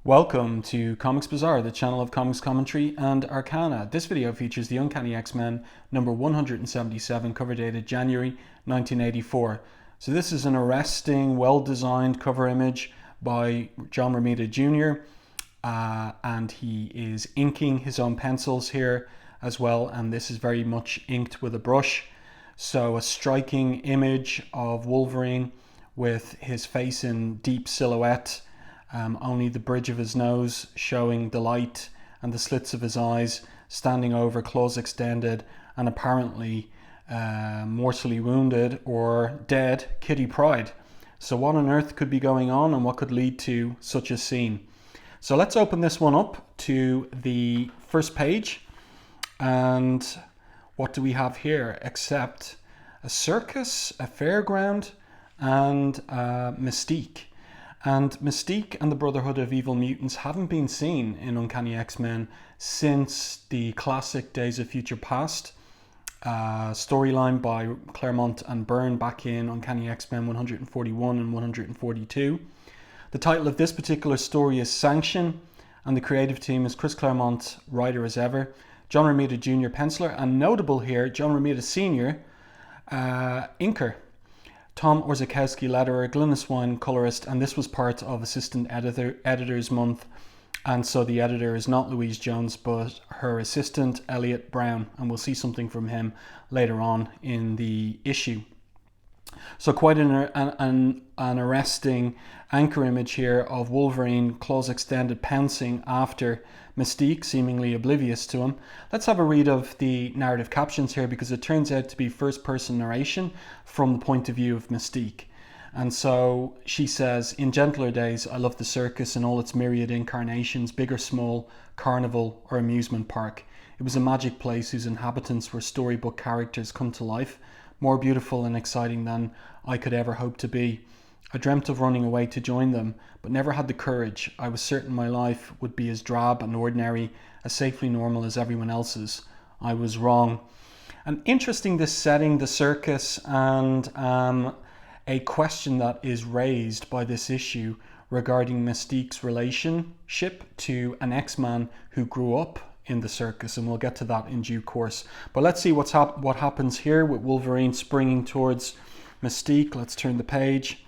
Welcome to Comics Bazaar, the channel of comics commentary and arcana. This video features the Uncanny X-Men number 177, cover dated January 1984. So this is an arresting, well-designed cover image by John Romita Jr. And he is inking his own pencils here as well, and this is very much inked with a brush. So a striking image of Wolverine with his face in deep silhouette. Only the bridge of his nose showing the light and the slits of his eyes, standing over, claws extended, and apparently mortally wounded or dead Kitty Pryde. So what on earth could be going on, and what could lead to such a scene? So let's open this one up to the first page, and what do we have here except a circus, a fairground, and Mystique. And Mystique and the Brotherhood of Evil Mutants haven't been seen in Uncanny X-Men since the classic Days of Future Past storyline by Claremont and Byrne back in Uncanny X-Men 141 and 142. The title of this particular story is Sanction, and the creative team is Chris Claremont, writer as ever, John Romita Jr. penciler, and notable here, John Romita Sr. Inker. Tom Orzechowski, letterer, Glynis Wine, colorist, and this was part of Assistant Editors Month. And so the editor is not Louise Jones, but her assistant, Elliot Brown, and we'll see something from him later on in the issue. So quite an arresting anchor image here of Wolverine, claws extended, pouncing after Mystique, seemingly oblivious to him. Let's have a read of the narrative captions here, because it turns out to be first-person narration from the point of view of Mystique. And so she says, "In gentler days, I loved the circus in all its myriad incarnations, big or small, carnival or amusement park. It was a magic place whose inhabitants were storybook characters come to life, more beautiful and exciting than I could ever hope to be. I dreamt of running away to join them, but never had the courage. I was certain my life would be as drab and ordinary, as safely normal as everyone else's. I was wrong." And interesting, this setting, the circus, and a question that is raised by this issue regarding Mystique's relationship to an X-Man who grew up in the circus, and we'll get to that in due course. But let's see what happens here with Wolverine springing towards Mystique. Let's turn the page,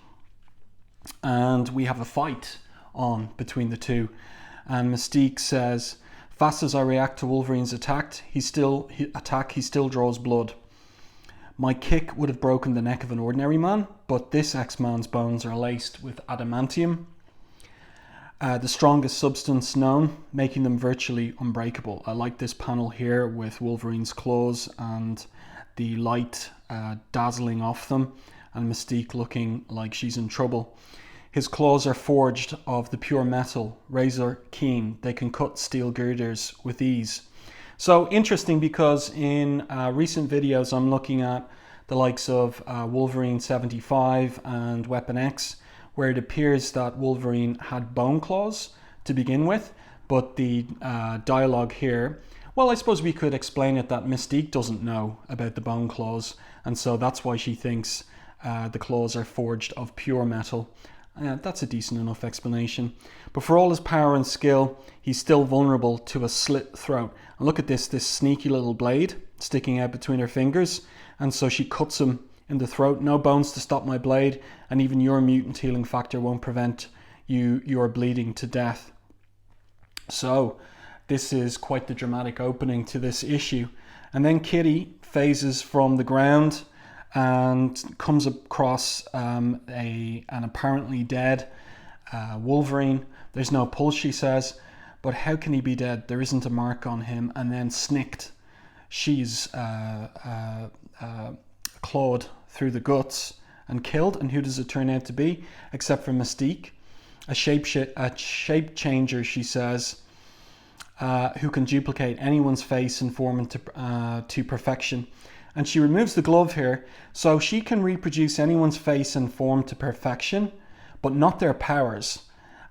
and we have a fight on between the two. And Mystique says, "Fast as I react to Wolverine's attack, he still draws blood. My kick would have broken the neck of an ordinary man, but this X-Man's bones are laced with adamantium, the strongest substance known, making them virtually unbreakable." I like this panel here with Wolverine's claws and the light dazzling off them, and Mystique looking like she's in trouble. "His claws are forged of the pure metal, razor keen. They can cut steel girders with ease." So interesting, because in recent videos I'm looking at the likes of Wolverine 75 and Weapon X, where it appears that Wolverine had bone claws to begin with, but the dialogue here, well, I suppose we could explain it that Mystique doesn't know about the bone claws, and so that's why she thinks the claws are forged of pure metal. That's a decent enough explanation. But for all his power and skill, he's still vulnerable to a slit throat. And look at this sneaky little blade sticking out between her fingers. And so she cuts him in the throat. "No bones to stop my blade, and even your mutant healing factor won't prevent your bleeding to death." So this is quite the dramatic opening to this issue. And then Kitty phases from the ground and comes across an apparently dead Wolverine. "There's no pulse," she says, "but how can he be dead? There isn't a mark on him." And then snicked, she's clawed through the guts and killed. And who does it turn out to be, except for Mystique? A shape changer, she says, who can duplicate anyone's face and form to perfection. And she removes the glove here, so she can reproduce anyone's face and form to perfection, but not their powers.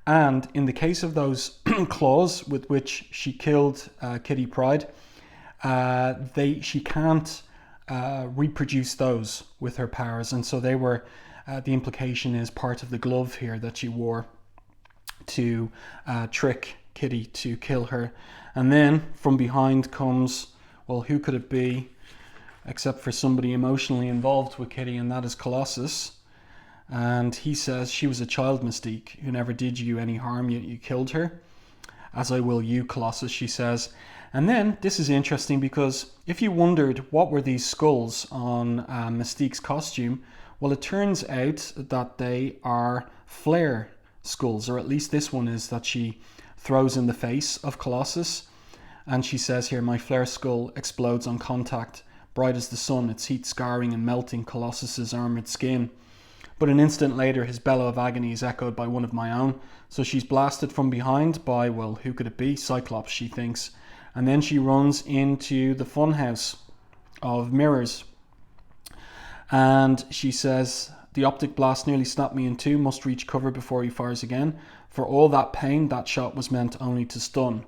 And in the case of those claws with which she killed Kitty Pryde, she can't reproduce those with her powers. And so they were, the implication is, part of the glove here that she wore to trick Kitty to kill her. And then from behind comes, well, who could it be except for somebody emotionally involved with Kitty, and that is Colossus. And he says, she was a child, Mystique, who never did you any harm, yet you killed her. As I will you, Colossus, she says. And then, this is interesting because if you wondered what were these skulls on Mystique's costume, well, it turns out that they are flare skulls, or at least this one is, that she throws in the face of Colossus. And she says here, my flare skull explodes on contact, bright as the sun, its heat scarring and melting Colossus's armoured skin. But an instant later, his bellow of agony is echoed by one of my own. So she's blasted from behind by, well, who could it be? Cyclops, she thinks. And then she runs into the funhouse of mirrors. And she says, the optic blast nearly snapped me in two, must reach cover before he fires again. For all that pain, that shot was meant only to stun.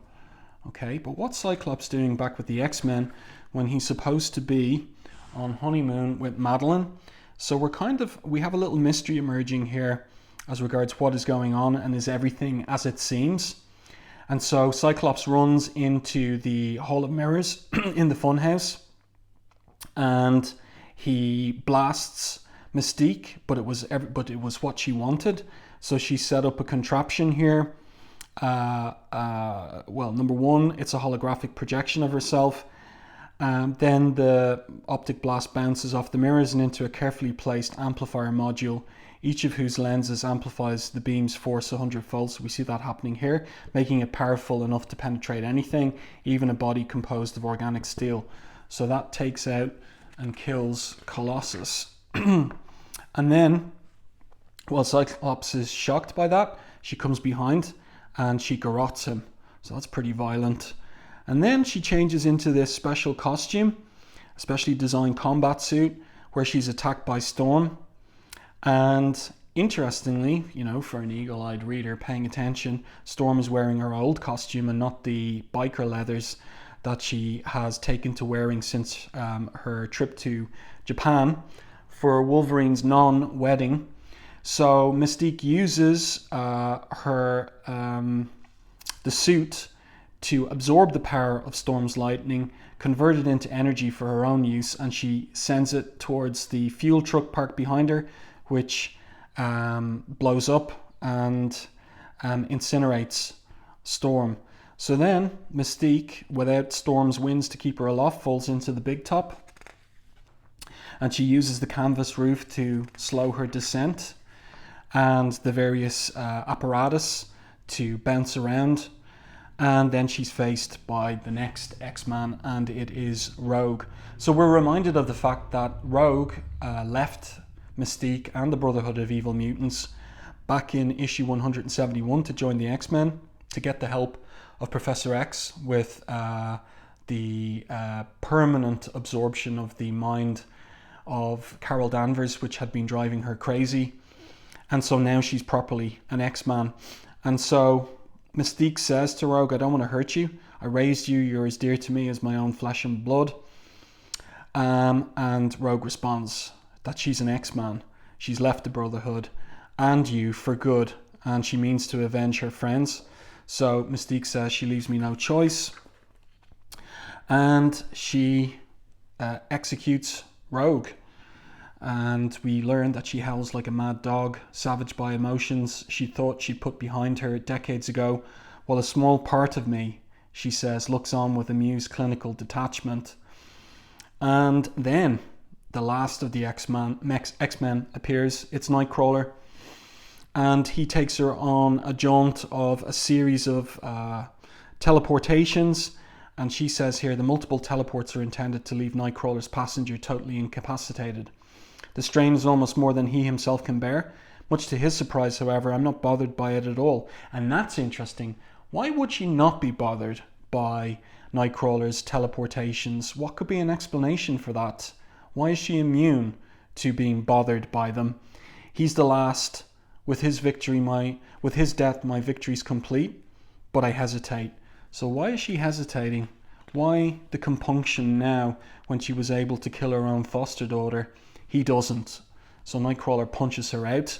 Okay, but what's Cyclops doing back with the X-Men when he's supposed to be on honeymoon with Madeline? So we have a little mystery emerging here as regards what is going on, and is everything as it seems? And so Cyclops runs into the Hall of Mirrors in the funhouse, and he blasts Mystique, but it was what she wanted. So she set up a contraption here. Well, number one, it's a holographic projection of herself. Then the optic blast bounces off the mirrors and into a carefully placed amplifier module, each of whose lenses amplifies the beam's force 100-fold. So we see that happening here, making it powerful enough to penetrate anything, even a body composed of organic steel. So that takes out and kills Colossus. And then, while Cyclops is shocked by that, she comes behind and she garrots him. So that's pretty violent. And then she changes into this special costume, a specially designed combat suit, where she's attacked by Storm. And interestingly, you know, for an eagle-eyed reader paying attention, Storm is wearing her old costume and not the biker leathers that she has taken to wearing since her trip to Japan for Wolverine's non-wedding. So Mystique uses the suit to absorb the power of Storm's lightning, convert it into energy for her own use, and she sends it towards the fuel truck parked behind her, which blows up and incinerates Storm. So then Mystique, without Storm's winds to keep her aloft, falls into the big top, and she uses the canvas roof to slow her descent and the various apparatus to bounce around. And then she's faced by the next X-Man, and it is Rogue. So we're reminded of the fact that Rogue left Mystique and the Brotherhood of Evil Mutants back in issue 171 to join the X-Men to get the help of Professor X with the permanent absorption of the mind of Carol Danvers, which had been driving her crazy. And so now she's properly an X-Man. And so Mystique says to Rogue, I don't want to hurt you. I raised you. You're as dear to me as my own flesh and blood. And Rogue responds that she's an X-Man. She's left the Brotherhood and you for good. And she means to avenge her friends. So Mystique says she leaves me no choice. And she executes Rogue. And we learn that she howls like a mad dog, savaged by emotions she thought she put behind her decades ago, while a small part of me, she says, looks on with amused clinical detachment. And then the last of the X-Men appears. It's Nightcrawler. And he takes her on a jaunt of a series of teleportations. And she says here, the multiple teleports are intended to leave Nightcrawler's passenger totally incapacitated. The strain is almost more than he himself can bear. Much to his surprise, however, I'm not bothered by it at all. And that's interesting. Why would she not be bothered by Nightcrawler's teleportations? What could be an explanation for that? Why is she immune to being bothered by them? He's the last. With his death, my victory's complete, but I hesitate. So why is she hesitating? Why the compunction now when she was able to kill her own foster daughter? He doesn't. So Nightcrawler punches her out.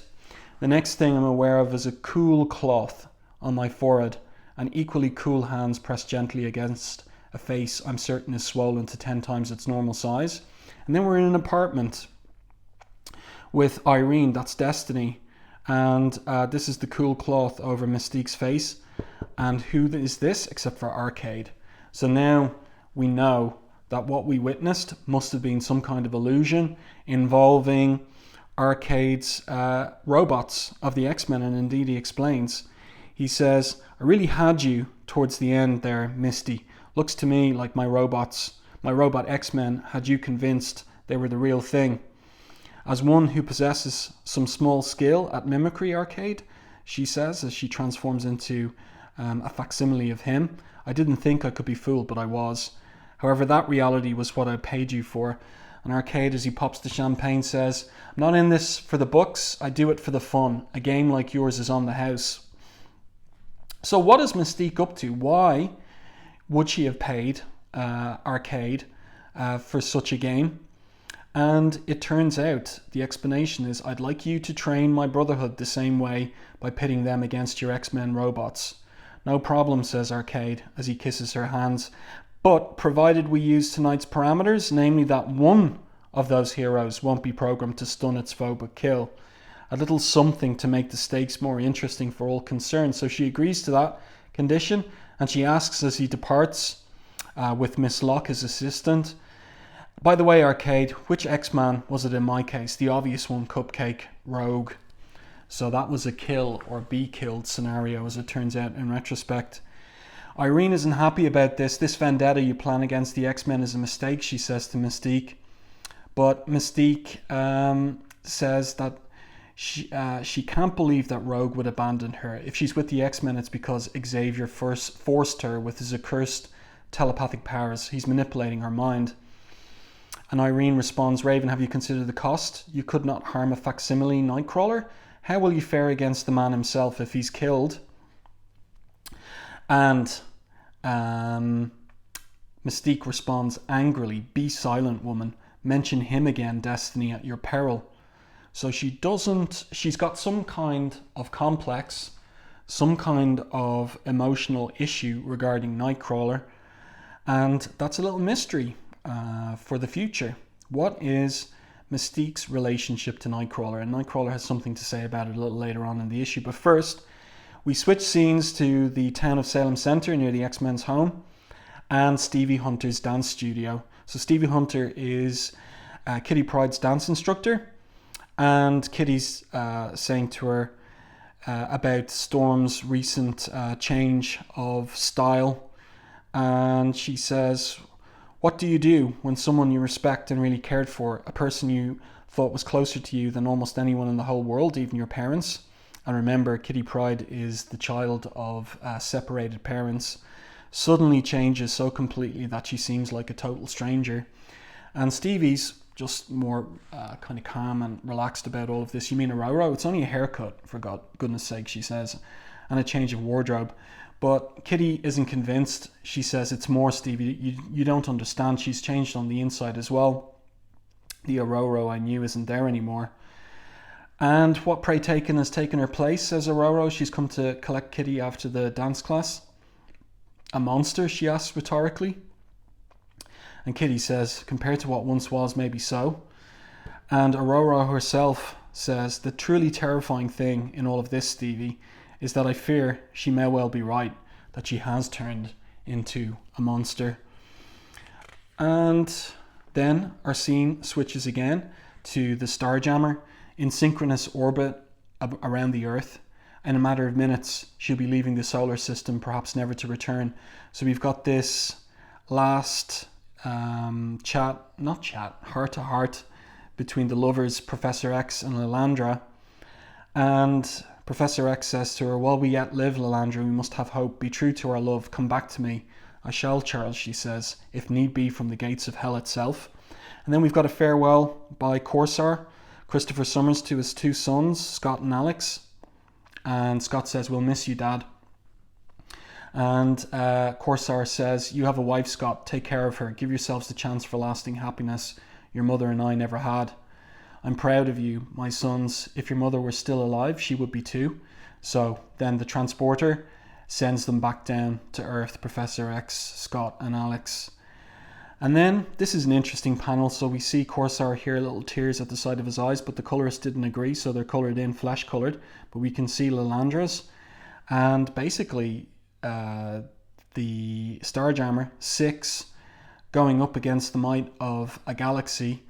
The next thing I'm aware of is a cool cloth on my forehead, and equally cool hands pressed gently against a face I'm certain is swollen to 10 times its normal size. And then we're in an apartment with Irene, that's Destiny, and this is the cool cloth over Mystique's face. And who is this except for Arcade? So now we know that what we witnessed must have been some kind of illusion involving Arcade's robots of the X-Men, and indeed he explains. He says, I really had you towards the end there, Misty. Looks to me like my robot X-Men had you convinced they were the real thing. As one who possesses some small skill at mimicry, Arcade, she says as she transforms into a facsimile of him, I didn't think I could be fooled, but I was. However, that reality was what I paid you for. And Arcade, as he pops the champagne, says, I'm not in this for the books, I do it for the fun. A game like yours is on the house. So what is Mystique up to? Why would she have paid Arcade for such a game? And it turns out the explanation is, I'd like you to train my Brotherhood the same way by pitting them against your X-Men robots. No problem, says Arcade as he kisses her hands. But provided we use tonight's parameters, namely that one of those heroes won't be programmed to stun its foe but kill. A little something to make the stakes more interesting for all concerned. So she agrees to that condition, and she asks as he departs with Miss Locke, his assistant, by the way, Arcade, which X-Man was it in my case? The obvious one, Cupcake, Rogue. So that was a kill or be killed scenario, as it turns out in retrospect. Irene isn't happy about this. This vendetta you plan against the X-Men is a mistake, she says to Mystique. But Mystique says that she can't believe that Rogue would abandon her. If she's with the X-Men, it's because Xavier first forced her with his accursed telepathic powers. He's manipulating her mind. And Irene responds, Raven, have you considered the cost? You could not harm a facsimile Nightcrawler. How will you fare against the man himself if he's killed? And Mystique responds angrily, be silent, woman. Mention him again, Destiny, at your peril. So she's got some kind of complex, some kind of emotional issue regarding Nightcrawler. And that's a little mystery for the future. What is Mystique's relationship to Nightcrawler? And Nightcrawler has something to say about it a little later on in the issue. But first, we switch scenes to the town of Salem Center near the X-Men's home and Stevie Hunter's dance studio. So Stevie Hunter is Kitty Pryde's dance instructor, and Kitty's saying to her about Storm's recent change of style, and she says, what do you do when someone you respect and really cared for, a person you thought was closer to you than almost anyone in the whole world, even your parents? And remember, Kitty Pryde is the child of separated parents, suddenly changes so completely that she seems like a total stranger. And Stevie's just more kind of calm and relaxed about all of this. You mean a Roro? It's only a haircut, for goodness sake, she says, and a change of wardrobe. But Kitty isn't convinced. She says, it's more, Stevie. You don't understand. She's changed on the inside as well. The Aurora I knew isn't there anymore. And what pray taken has taken her place, says Aurora. She's come to collect Kitty after the dance class. A monster, she asks rhetorically. And Kitty says, compared to what once was, maybe so. And Aurora herself says, the truly terrifying thing in all of this, Stevie, is that I fear she may well be right, that she has turned into a monster. And then our scene switches again to the Starjammer in synchronous orbit around the Earth. In a matter of minutes, she'll be leaving the solar system, perhaps never to return. So we've got this last heart-to-heart between the lovers, Professor X and Lilandra. And Professor X says to her, while we yet live, Lilandra, we must have hope. Be true to our love. Come back to me. I shall, Charles, she says, if need be, from the gates of hell itself. And then we've got a farewell by Corsair, Christopher Summers, to his two sons, Scott and Alex. And Scott says, we'll miss you, Dad. And Corsair says, you have a wife, Scott. Take care of her. Give yourselves the chance for lasting happiness your mother and I never had. I'm proud of you, my sons. If your mother were still alive, she would be too. So then the transporter sends them back down to Earth, Professor X, Scott and Alex. And then this is an interesting panel. So we see Corsair here, little tears at the side of his eyes, but the colorist didn't agree, so they're colored in, flesh colored. But we can see Lilandra's, and basically the Starjammer 6 going up against the might of a galaxy.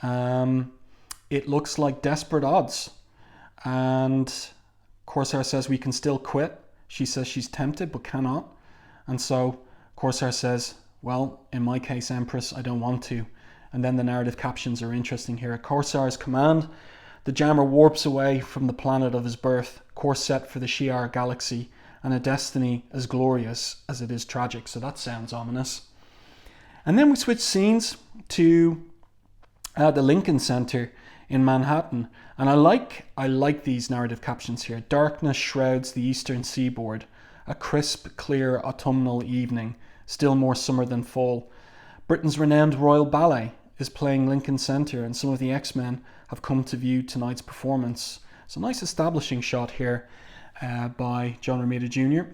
It looks like desperate odds, and Corsair says we can still quit. She says she's tempted but cannot, and so Corsair says, well, in my case, Empress, I don't want to. And then the narrative captions are interesting here. At Corsair's command, the jammer warps away from the planet of his birth, course set for the Shi'ar galaxy, and a destiny as glorious as it is tragic. So that sounds ominous. And then we switch scenes to the Lincoln Center in Manhattan. And I like these narrative captions here. Darkness shrouds the eastern seaboard. A crisp, clear autumnal evening. Still more summer than fall. Britain's renowned Royal Ballet is playing Lincoln Center, and some of the X-Men have come to view tonight's performance. It's a nice establishing shot here by John Romita Jr.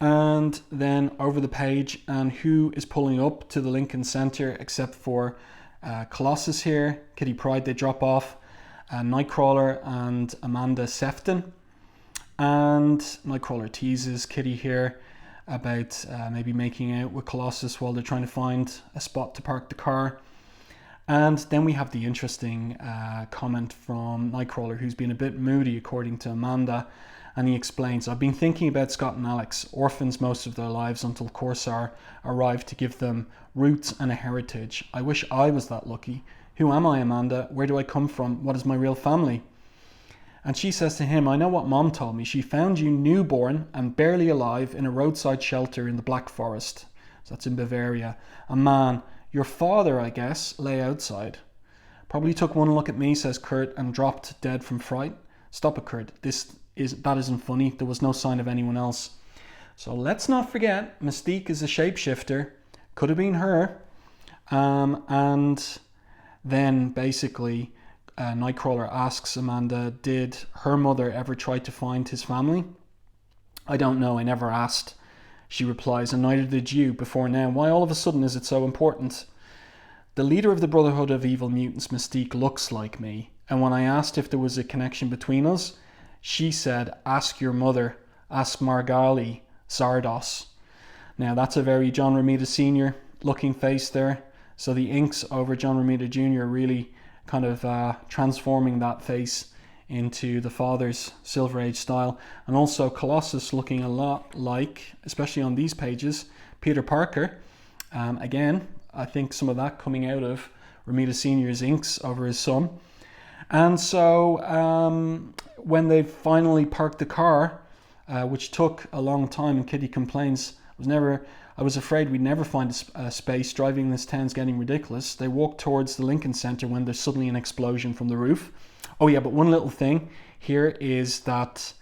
And then over the page, and who is pulling up to the Lincoln Center except for Colossus here, Kitty Pryde, they drop off, Nightcrawler and Amanda Sefton. And Nightcrawler teases Kitty here about maybe making out with Colossus while they're trying to find a spot to park the car. And then we have the interesting comment from Nightcrawler, who's been a bit moody according to Amanda, and he explains, I've been thinking about Scott and Alex, orphans most of their lives until Corsair arrived to give them roots and a heritage. I wish I was that lucky. Who am I, Amanda? Where do I come from? What is my real family? And she says to him, I know what Mom told me. She found you newborn and barely alive in a roadside shelter in the Black Forest. So that's in Bavaria. A man, your father, I guess, lay outside. Probably took one look at me, says Kurt, and dropped dead from fright. Stop it, Kurt. That isn't funny. There was no sign of anyone else. So let's not forget, Mystique is a shapeshifter. Could have been her. And then basically Nightcrawler asks Amanda, did her mother ever try to find his family? I don't know, I never asked. She replies, and neither did you before now. Why all of a sudden is it so important? The leader of the Brotherhood of Evil Mutants, Mystique, looks like me. And when I asked if there was a connection between us, she said, ask your mother, ask Margali Zardos. Now that's a very John Romita Sr. looking face there. So the inks over John Romita Jr. really kind of transforming that face into the father's Silver Age style. And also Colossus looking a lot like, especially on these pages, Peter Parker. Again, I think some of that coming out of Romita Sr.'s inks over his son. And so when they finally parked the car, which took a long time, and Kitty complains, I was afraid we'd never find a space. Driving this town's getting ridiculous. They walk towards the Lincoln Center when there's suddenly an explosion from the roof. Oh yeah, but one little thing here is that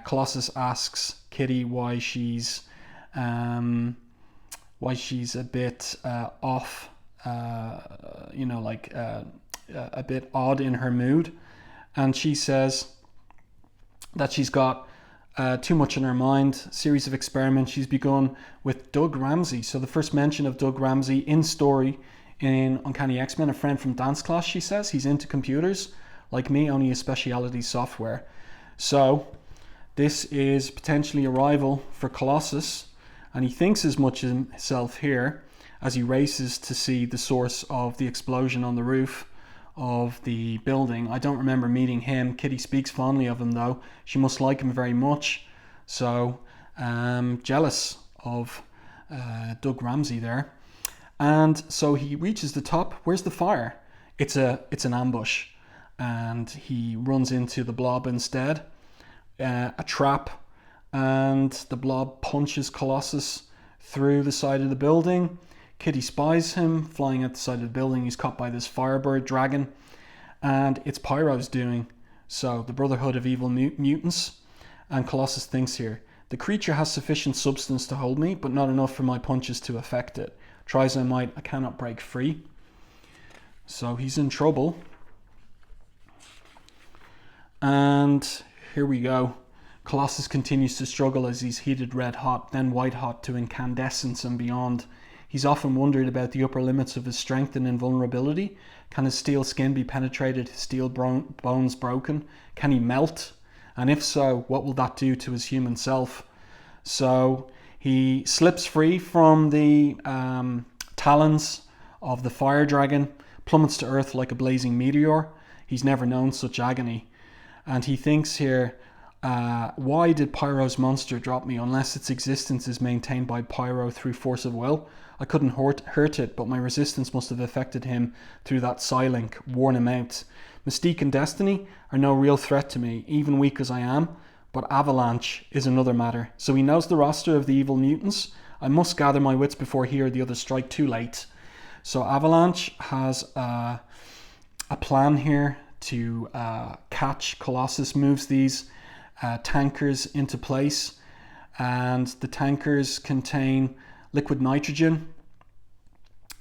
Colossus asks Kitty why she's a bit off, a bit odd in her mood, and she says that she's got too much in her mind. Series of experiments she's begun with Doug Ramsey. So the first mention of Doug Ramsey in story in Uncanny X-Men, a friend from dance class, she says. He's into computers, like me, only a speciality software. So this is potentially a rival for Colossus, and he thinks as much of himself here as he races to see the source of the explosion on the roof of the building. I don't remember meeting him. Kitty speaks fondly of him though. She must like him very much. So jealous of Doug Ramsey there. And so he reaches the top. Where's the fire? It's an ambush, and he runs into the blob instead. A trap, and the blob punches Colossus through the side of the building. Kitty spies him flying at the side of the building. He's caught by this firebird dragon, and it's Pyro's doing. So the Brotherhood of Evil Mutants, and Colossus thinks here, the creature has sufficient substance to hold me, but not enough for my punches to affect it. Try as I might, I cannot break free. So he's in trouble. And here we go. Colossus continues to struggle as he's heated red hot, then white hot to incandescence and beyond. He's often wondered about the upper limits of his strength and invulnerability. Can his steel skin be penetrated, his steel bones broken? Can he melt? And if so, what will that do to his human self? So he slips free from the talons of the fire dragon, plummets to earth like a blazing meteor. He's never known such agony. And he thinks here, why did Pyro's monster drop me unless its existence is maintained by Pyro through force of will? I couldn't hurt it, but my resistance must have affected him through that Psylink, worn him out. Mystique and Destiny are no real threat to me, even weak as I am, but Avalanche is another matter. So he knows the roster of the evil mutants. I must gather my wits before he or the others strike too late. So Avalanche has a plan here to catch Colossus, moves these tankers into place, and the tankers contain liquid nitrogen,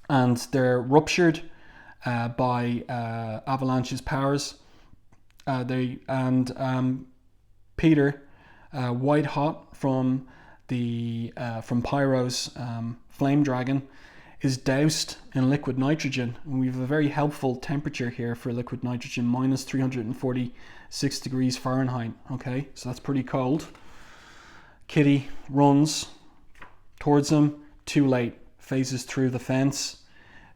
and they're ruptured by Avalanche's powers. Peter, white hot from Pyro's flame dragon, is doused in liquid nitrogen. And we have a very helpful temperature here for liquid nitrogen, minus 346 degrees Fahrenheit. Okay, so that's pretty cold. Kitty runs towards him, too late, phases through the fence,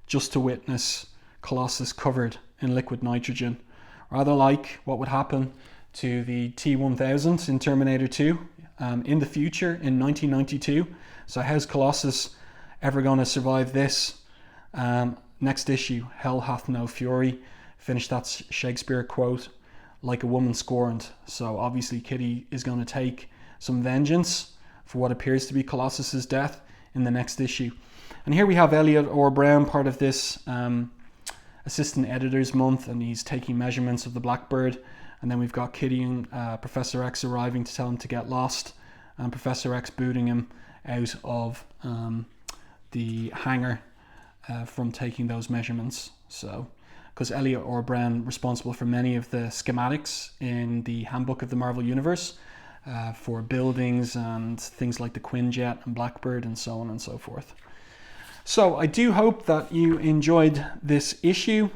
just to witness Colossus covered in liquid nitrogen. Rather like what would happen to the T-1000 in Terminator 2 in the future in 1992. So how's Colossus ever going to survive this? Next issue, Hell hath no fury. Finish that Shakespeare quote, like a woman scorned. So obviously Kitty is going to take some vengeance for what appears to be Colossus's death in the next issue. And here we have Elliot Orr Brown, part of this assistant editors month, and he's taking measurements of the Blackbird. And then we've got Kitty and Professor X arriving to tell him to get lost, and Professor X booting him out of the hangar from taking those measurements. So, because Elliot Orr Brown responsible for many of the schematics in the Handbook of the Marvel Universe for buildings and things like the Quinjet and Blackbird and so on and so forth. So I do hope that you enjoyed this issue,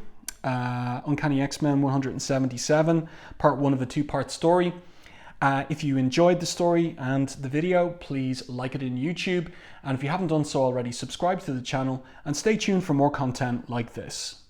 Uncanny X-Men 177, part 1 of a 2-part story. If you enjoyed the story and the video, please like it in YouTube. And if you haven't done so already, subscribe to the channel and stay tuned for more content like this.